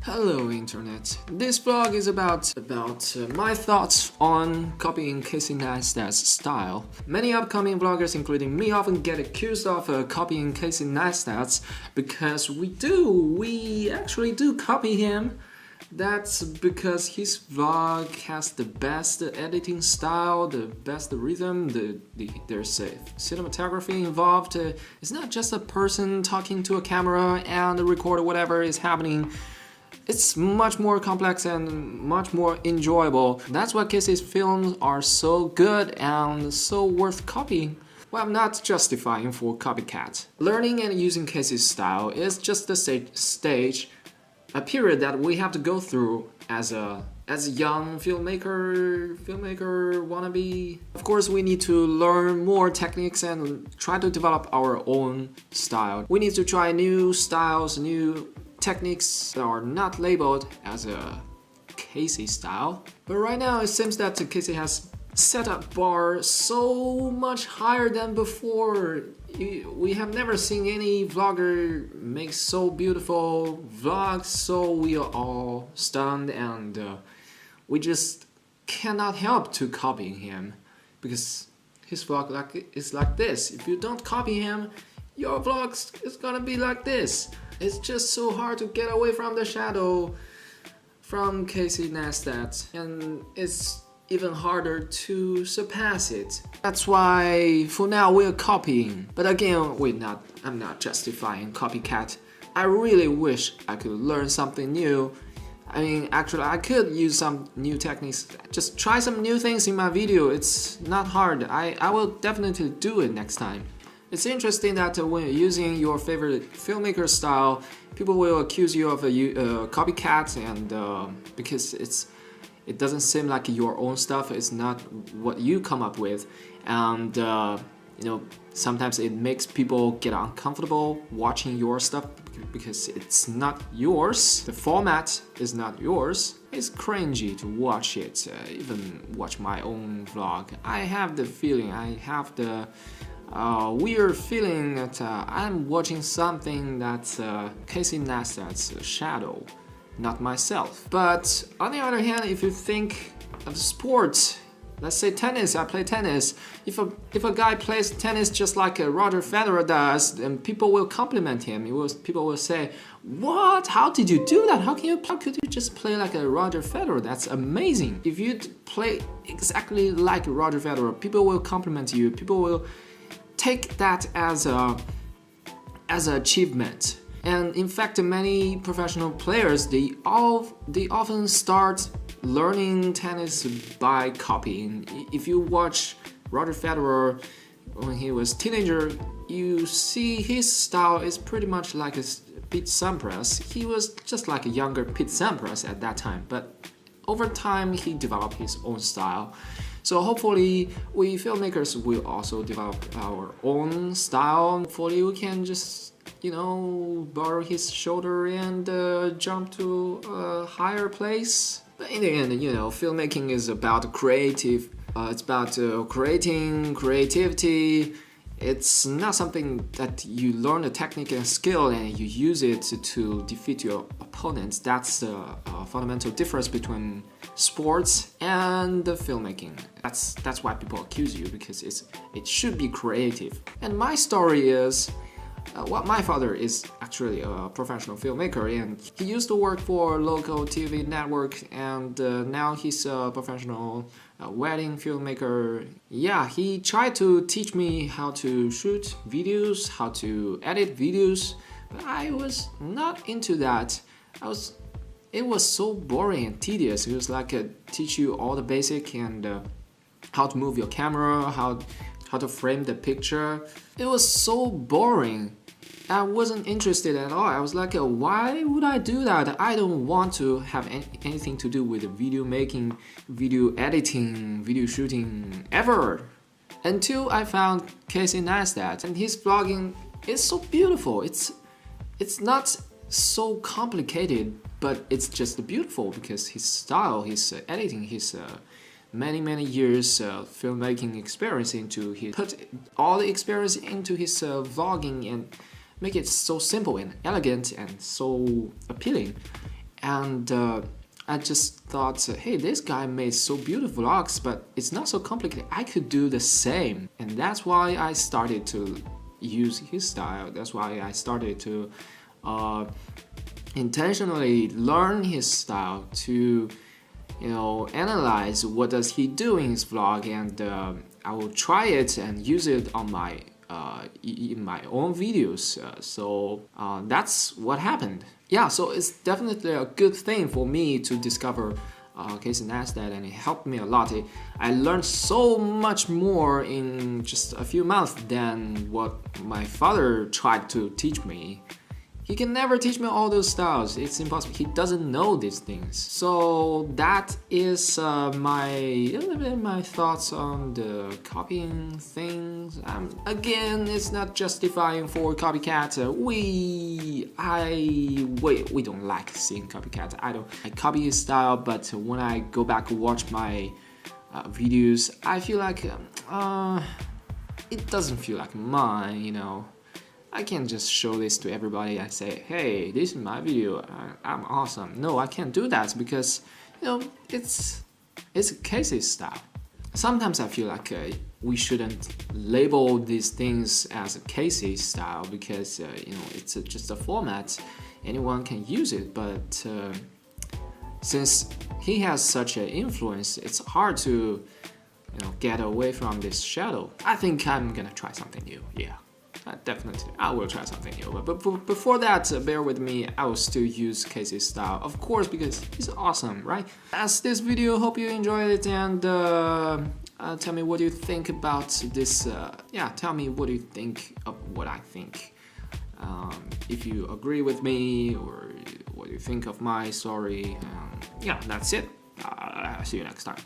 Hello Internet. This vlog is about my thoughts on copying Casey Neistat's style. Many upcoming vloggers, including me, often get accused of copying Casey Neistat's because we actually do copy him. That's because his vlog has the best editing style, the best rhythm, there's a cinematography involved. It's not just a person talking to a camera and record whatever is happening. It's much more complex and much more enjoyable. That's why Casey's films are so good and so worth copying. Well, I'm not justifying for copycat. Learning and using Casey's style is just the stage, a period that we have to go through as a young filmmaker wannabe. Of course, we need to learn more techniques and try to develop our own style. We need to try new styles, new techniques that are not labeled as a Casey style. But right now it seems that Casey has set up bar so much higher than before. We have never seen any vlogger make so beautiful vlogs, so we are all stunned and we just cannot help to copy him because his vlog is like this. If you don't copy him, your vlog is gonna be like this. It's just so hard to get away from the shadow from Casey Neistat, and it's even harder to surpass it. That's why for now we're copying. But again, I'm not justifying copycat. I really wish I could learn something new. I mean, actually I could use some new techniques. Just try some new things in my video. It's not hard. I will definitely do it next time. It's interesting that when you're using your favorite filmmaker style, people will accuse you of a copycat, and because it doesn't seem like your own stuff. It's not what you come up with, and sometimes it makes people get uncomfortable watching your stuff because it's not yours. The format is not yours. It's cringy to watch it. Even watch my own vlog, I have the feeling, I have the weird feeling that I'm watching something that's Casey Neistat's shadow, not myself. But on the other hand, if you think of sports, let's say tennis, I play tennis. If a guy plays tennis just like Roger Federer does, then people will compliment him. People will say, "What? How did you do that? How could you just play like a Roger Federer? That's amazing." If you play exactly like Roger Federer, people will compliment you. People will take that as an achievement. And in fact, many professional players, they often start learning tennis by copying. If you watch Roger Federer when he was a teenager, you see his style is pretty much like a Pete Sampras. He was just like a younger Pete Sampras at that time, but over time he developed his own style. So hopefully we filmmakers will also develop our own style. Hopefully we can just, borrow his shoulder and jump to a higher place. But in the end, filmmaking is about it's about creating creativity. It's not something that you learn a technique and skill and you use it to defeat your opponents. That's the fundamental difference between sports and the filmmaking. That's why people accuse you, because it should be creative. And my story is, my father is actually a professional filmmaker, and he used to work for a local TV network, and now he's a professional wedding filmmaker. Yeah, he tried to teach me how to shoot videos, how to edit videos, but I was not into that. It was so boring and tedious. It was like teach you all the basic and how to move your camera, how to frame the picture. It was so boring. I wasn't interested at all. I was like, why would I do that? I don't want to have anything to do with video making, video editing, video shooting, ever. Until I found Casey Neistat, and his vlogging is so beautiful. It's not so complicated, but it's just beautiful because his style, his editing, his many years filmmaking experience put all the experience into his vlogging and make it so simple and elegant and so appealing. and I just thought, hey, this guy made so beautiful vlogs, but it's not so complicated. I could do the same, and that's why I started to use his style. That's why I started to intentionally learn his style, to analyze what does he do in his vlog, and I will try it and use it on my in my own videos. So that's what happened. Yeah, so it's definitely a good thing for me to discover Casey Neistat, and it helped me a lot. I learned so much more in just a few months than what my father tried to teach me. He can never teach me all those styles. It's impossible. He doesn't know these things. So that is a little bit my thoughts on the copying things. Again, it's not justifying for copycat. We don't like seeing copycat. I copy his style, but when I go back and watch my videos, I feel like it doesn't feel like mine. I can't just show this to everybody and say, hey, this is my video, I'm awesome. No, I can't do that because, it's Casey's style. Sometimes I feel like we shouldn't label these things as a Casey style because, it's just a format. Anyone can use it, but since he has such an influence, it's hard to, get away from this shadow. I think I'm gonna try something new, yeah. Definitely, I will try something new. But before that, bear with me, I will still use Casey's style, of course, because he's awesome, right? That's this video, hope you enjoyed it, and tell me what you think about this, tell me what you think of what I think. If you agree with me, or what you think of my story, that's it. I'll see you next time.